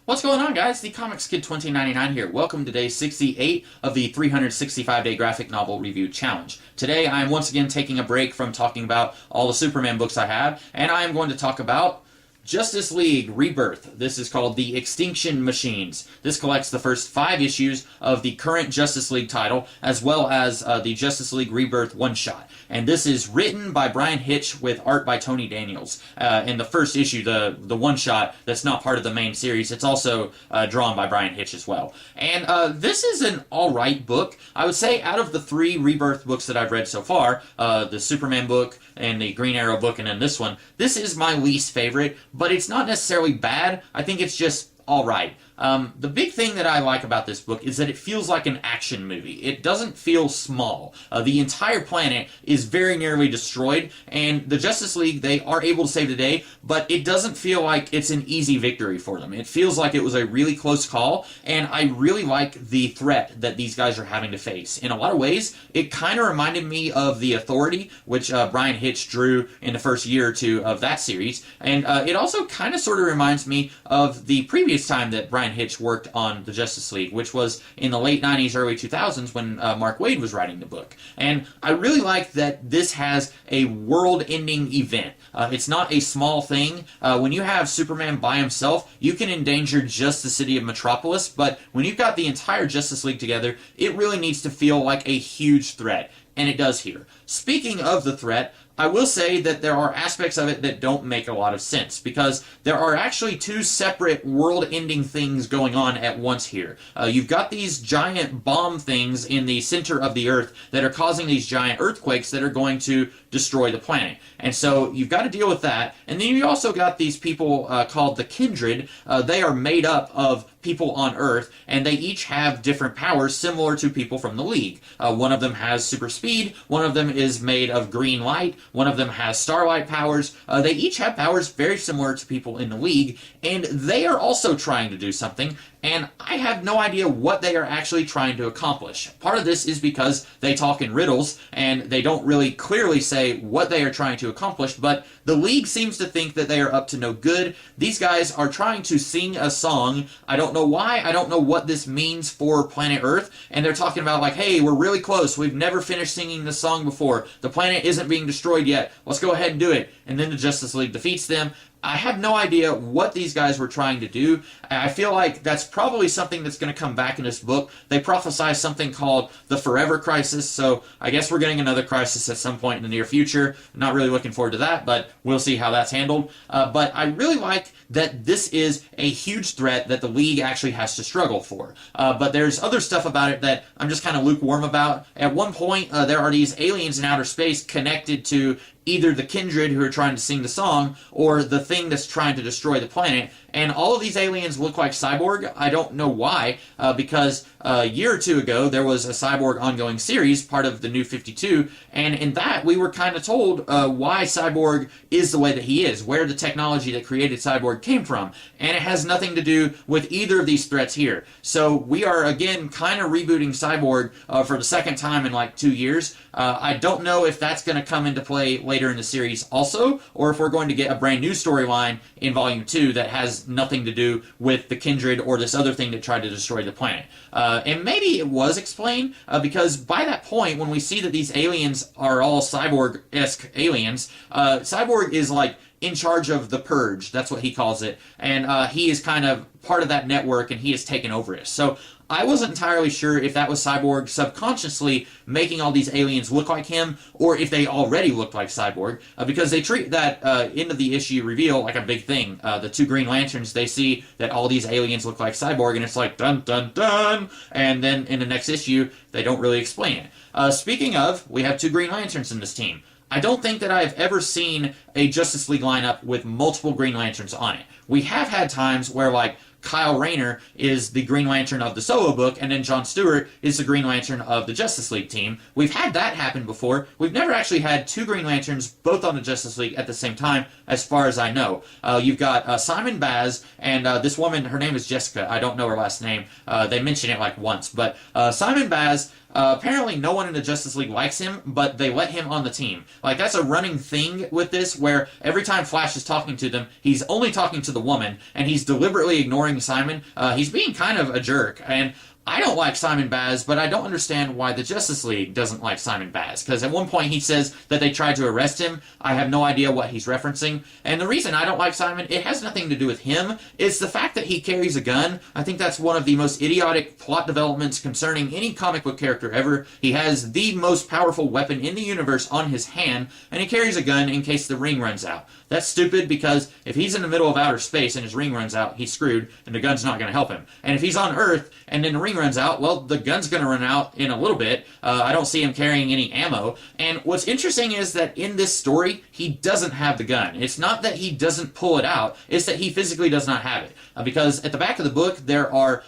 What's going on, guys? The Comics Kid 2099 here. Welcome to day 68 of the 365-day graphic novel review challenge. Today, I am once again taking a break from talking about all the Superman books I have, and I am going to talk about Justice League Rebirth. This is called the Extinction Machines. This collects the first 5 issues of the current Justice League title, as well as the Justice League Rebirth one-shot. And this is written by Brian Hitch with art by Tony Daniels. In the first issue, the one-shot that's not part of the main series, it's also drawn by Brian Hitch as well. And this is an alright book. I would say out of the 3 Rebirth books that I've read so far, the Superman book and the Green Arrow book and then this one, this is my least favorite, but it's not necessarily bad. I think it's just alright. The big thing that I like about this book is that it feels like an action movie. It doesn't feel small. The entire planet is very nearly destroyed, and the Justice League, they are able to save the day, but it doesn't feel like it's an easy victory for them. It feels like it was a really close call, and I really like the threat that these guys are having to face. In a lot of ways, it kind of reminded me of The Authority, which Brian Hitch drew in the first year or two of that series, and it also kind of sort of reminds me of the previous time that Brian Hitch worked on the Justice League, which was in the late 90s, early 2000s when Mark Waid was writing the book. And I really like that this has a world-ending event. It's not a small thing. When you have Superman by himself, you can endanger just the city of Metropolis, but when you've got the entire Justice League together, it really needs to feel like a huge threat. And it does here. Speaking of the threat, I will say that there are aspects of it that don't make a lot of sense, because there are actually 2 separate world-ending things going on at once here. You've got these giant bomb things in the center of the Earth that are causing these giant earthquakes that are going to destroy the planet. And so you've got to deal with that. And then you also got these people called the Kindred. They are made up of people on Earth, and they each have different powers similar to people from the League. One of them has super speed, one of them is made of green light, one of them has starlight powers. They each have powers very similar to people in the League, and they are also trying to do something, and I have no idea what they are actually trying to accomplish. Part of this is because they talk in riddles, and they don't really clearly say what they are trying to accomplish, but the League seems to think that they are up to no good. These guys are trying to sing a song. I don't know why, I don't know what this means for planet Earth, and they're talking about like, hey, we're really close, we've never finished singing this song before, the planet isn't being destroyed yet, let's go ahead and do it. And then the Justice League defeats them. I have no idea what these guys were trying to do. I feel like that's probably something that's going to come back in this book. They prophesize something called the Forever Crisis, so I guess we're getting another crisis at some point in the near future. Not really looking forward to that, but we'll see how that's handled. But I really like that this is a huge threat that the League actually has to struggle for. But there's other stuff about it that I'm just kind of lukewarm about. At one point, there are these aliens in outer space connected to either the Kindred who are trying to sing the song or the thing that's trying to destroy the planet. And all of these aliens look like Cyborg. I don't know why, because a year or 2 ago there was a Cyborg ongoing series, part of the New 52, and in that we were kind of told why Cyborg is the way that he is, where the technology that created Cyborg came from, and it has nothing to do with either of these threats here. So we are again kind of rebooting Cyborg for the second time in like 2 years. I don't know if that's going to come into play later in the series also, or if we're going to get a brand new storyline in Volume 2 that has nothing to do with the Kindred or this other thing that tried to destroy the planet. And maybe it was explained, because by that point, when we see that these aliens are all Cyborg-esque aliens, Cyborg is like in charge of the Purge, that's what he calls it, and he is kind of part of that network, and he has taken over it. So I wasn't entirely sure if that was Cyborg subconsciously making all these aliens look like him, or if they already looked like Cyborg, because they treat that end of the issue reveal like a big thing. The 2 Green Lanterns, they see that all these aliens look like Cyborg, and it's like, dun dun dun, and then in the next issue, they don't really explain it. Speaking of, we have 2 Green Lanterns in this team. I don't think that I've ever seen a Justice League lineup with multiple Green Lanterns on it. We have had times where, like, Kyle Rayner is the Green Lantern of the solo book, and then John Stewart is the Green Lantern of the Justice League team. We've had that happen before. We've never actually had 2 Green Lanterns both on the Justice League at the same time, as far as I know. You've got Simon Baz, and this woman, her name is Jessica. I don't know her last name. They mention it like once. But Simon Baz Apparently no one in the Justice League likes him, but they let him on the team. Like, that's a running thing with this, where every time Flash is talking to them, he's only talking to the woman, and he's deliberately ignoring regarding Simon, he's being kind of a jerk, and I don't like Simon Baz, but I don't understand why the Justice League doesn't like Simon Baz, because at one point he says that they tried to arrest him. I have no idea what he's referencing, and the reason I don't like Simon, it has nothing to do with him. It's the fact that he carries a gun. I think that's one of the most idiotic plot developments concerning any comic book character ever. He has the most powerful weapon in the universe on his hand, and he carries a gun in case the ring runs out. That's stupid, because if he's in the middle of outer space and his ring runs out, he's screwed, and the gun's not going to help him. And if he's on Earth and then the ring runs out, well, the gun's going to run out in a little bit. I don't see him carrying any ammo. And what's interesting is that in this story, he doesn't have the gun. It's not that he doesn't pull it out, it's that he physically does not have it. Because at the back of the book, there are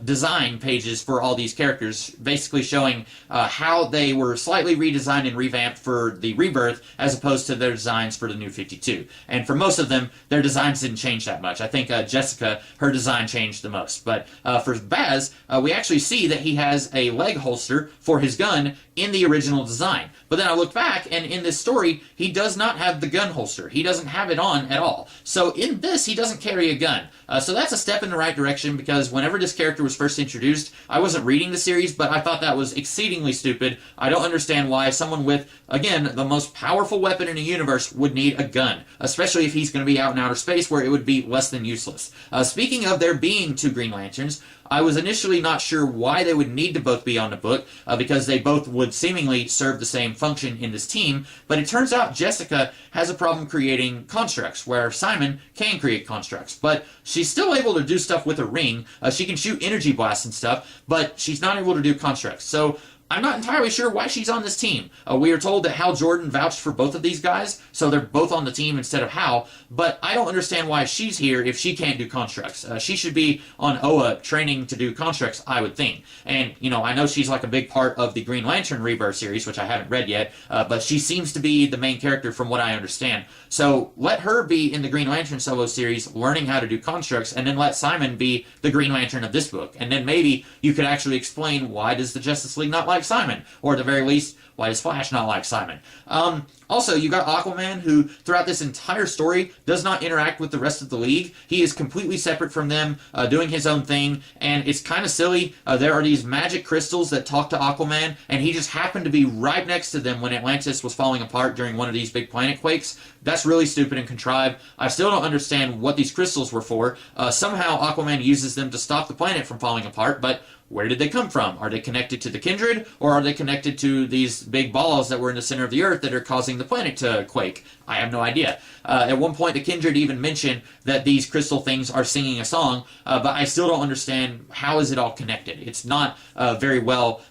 design pages for all these characters, basically showing how they were slightly redesigned and revamped for the Rebirth, as opposed to their designs for the New 52. And for most of them, their designs didn't change that much. I think Jessica, her design changed the most. But for Baz, we actually see that he has a leg holster for his gun in the original design. But then I look back, and in this story, he does not have the gun holster. He doesn't have it on at all. So in this, he doesn't carry a gun. So that's a step in the right direction, because whenever this character was first introduced, I wasn't reading the series, but I thought that was exceedingly stupid. I don't understand why someone with, again, the most powerful weapon in the universe would need a gun, especially if he's going to be out in outer space where it would be less than useless. Speaking of there being two Green Lanterns, I was initially not sure why they would need to both be on the book, because they both would seemingly serve the same function in this team, but it turns out Jessica has a problem creating constructs, where Simon can create constructs, but she's still able to do stuff with a ring. She can shoot energy blasts and stuff, but she's not able to do constructs. So I'm not entirely sure why she's on this team. We are told that Hal Jordan vouched for both of these guys, so they're both on the team instead of Hal, but I don't understand why she's here if she can't do constructs. She should be on Oa training to do constructs, I would think. And, you know, I know she's like a big part of the Green Lantern Rebirth series, which I haven't read yet, but she seems to be the main character from what I understand. So let her be in the Green Lantern solo series learning how to do constructs, and then let Simon be the Green Lantern of this book. And then maybe you could actually explain, why does the Justice League not like Simon? Or at the very least, why does Flash not like Simon? Also, you got Aquaman, who throughout this entire story does not interact with the rest of the League. He is completely separate from them, doing his own thing, and it's kind of silly. There are these magic crystals that talk to Aquaman, and he just happened to be right next to them when Atlantis was falling apart during one of these big planet quakes. That's really stupid and contrived. I still don't understand what these crystals were for. Somehow Aquaman uses them to stop the planet from falling apart, but where did they come from? Are they connected to the Kindred, or are they connected to these big balls that were in the center of the Earth that are causing the planet to quake? I have no idea. At one point, the Kindred even mentioned that these crystal things are singing a song, but I still don't understand how is it all connected. It's not very well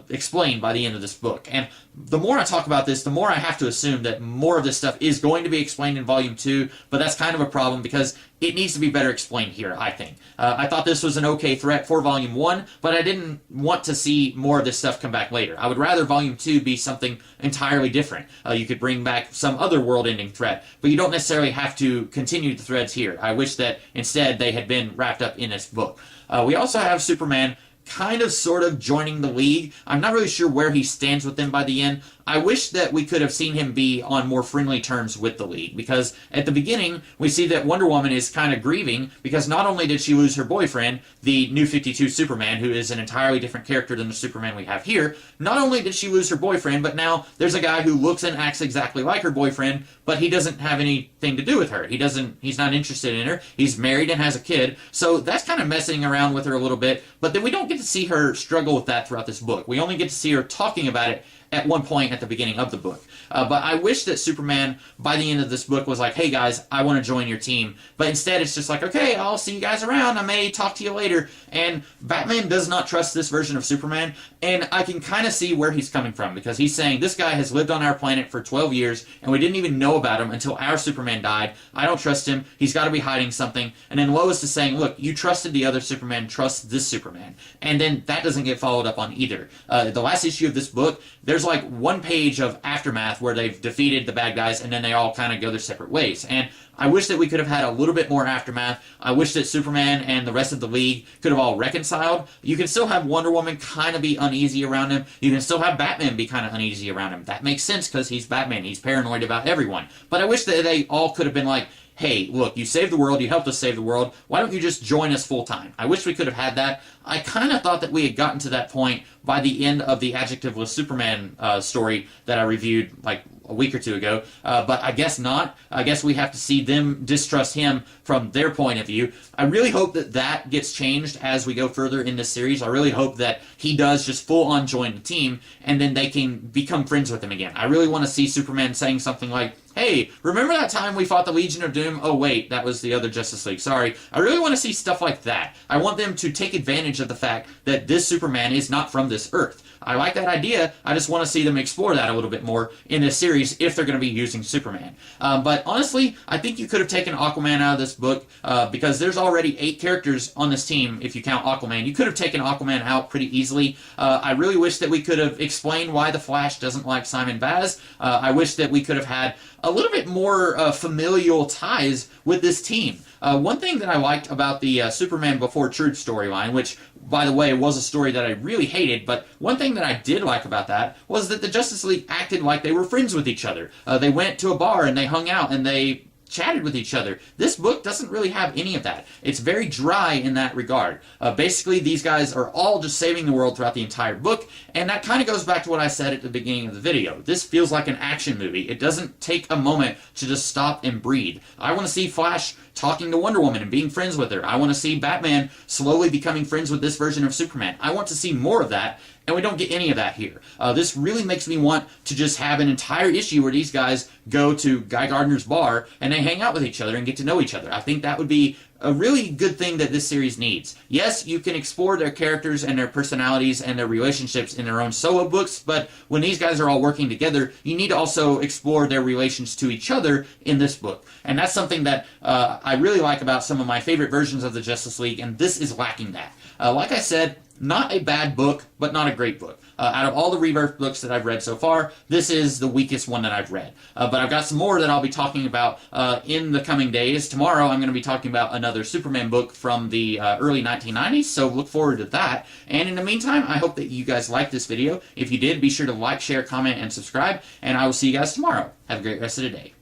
explained by the end of this book. And the more I talk about this, the more I have to assume that more of this stuff is going to be explained in Volume 2, but that's kind of a problem because it needs to be better explained here, I think. I thought this was an okay threat for Volume 1, but I didn't want to see more of this stuff come back later. I would rather Volume 2 be something entirely different. You could bring back some other world-ending threat, but you don't necessarily have to continue the threads here. I wish that instead they had been wrapped up in this book. We also have Superman kind of sort of joining the League. I'm not really sure where he stands with them by the end. I wish that we could have seen him be on more friendly terms with the League, because at the beginning, we see that Wonder Woman is kind of grieving, because not only did she lose her boyfriend, the New 52 Superman, who is an entirely different character than the Superman we have here, not only did she lose her boyfriend, but now there's a guy who looks and acts exactly like her boyfriend, but he doesn't have anything to do with her. He's not interested in her. He's married and has a kid, so that's kind of messing around with her a little bit, but then we don't get to see her struggle with that throughout this book. We only get to see her talking about it at one point at the beginning of the book. But I wish that Superman, by the end of this book, was like, hey guys, I want to join your team. But instead it's just like, okay, I'll see you guys around, I may talk to you later. And Batman does not trust this version of Superman, and I can kind of see where he's coming from, because he's saying, this guy has lived on our planet for 12 years, and we didn't even know about him until our Superman died. I don't trust him, he's got to be hiding something. And then Lois is saying, look, you trusted the other Superman, trust this Superman. And then that doesn't get followed up on either. The last issue of this book, there's like one page of aftermath where they've defeated the bad guys and then they all kind of go their separate ways. And I wish that we could have had a little bit more aftermath. I wish that Superman and the rest of the League could have all reconciled. You can still have Wonder Woman kind of be uneasy around him. You can still have Batman be kind of uneasy around him. That makes sense because he's Batman. He's paranoid about everyone. But I wish that they all could have been like, hey, look, you saved the world, you helped us save the world, why don't you just join us full time? I wish we could have had that. I kind of thought that we had gotten to that point by the end of the Adjectiveless Superman story that I reviewed like a week or two ago, but I guess not. I guess we have to see them distrust him from their point of view. I really hope that that gets changed as we go further in this series. I really hope that he does just full on join the team, and then they can become friends with him again. I really want to see Superman saying something like, hey, remember that time we fought the Legion of Doom? Oh wait, that was the other Justice League, sorry. I really want to see stuff like that. I want them to take advantage of the fact that this Superman is not from this Earth. I like that idea. I just want to see them explore that a little bit more in this series if they're going to be using Superman. But honestly, I think you could have taken Aquaman out of this book because there's already 8 characters on this team if you count Aquaman. You could have taken Aquaman out pretty easily. I really wish that we could have explained why the Flash doesn't like Simon Baz. I wish that we could have had a little bit more familial ties with this team. One thing that I liked about the Superman Before Truth storyline, which, by the way, was a story that I really hated, but one thing that I did like about that was that the Justice League acted like they were friends with each other. They went to a bar and they hung out and they chatted with each other. This book doesn't really have any of that. It's very dry in that regard. Basically, these guys are all just saving the world throughout the entire book, and that kind of goes back to what I said at the beginning of the video. This feels like an action movie. It doesn't take a moment to just stop and breathe. I want to see Flash talking to Wonder Woman and being friends with her. I want to see Batman slowly becoming friends with this version of Superman. I want to see more of that, and we don't get any of that here. This really makes me want to just have an entire issue where these guys go to Guy Gardner's bar and they hang out with each other and get to know each other. I think that would be a really good thing that this series needs. Yes, you can explore their characters and their personalities and their relationships in their own solo books, but when these guys are all working together, you need to also explore their relations to each other in this book. And that's something that I really like about some of my favorite versions of the Justice League, and this is lacking that. Like I said, not a bad book, but not a great book. Out of all the Rebirth books that I've read so far, this is the weakest one that I've read. But I've got some more that I'll be talking about in the coming days. Tomorrow I'm going to be talking about another Superman book from the early 1990s, so look forward to that. And in the meantime, I hope that you guys liked this video. If you did, be sure to like, share, comment, and subscribe, and I will see you guys tomorrow. Have a great rest of the day.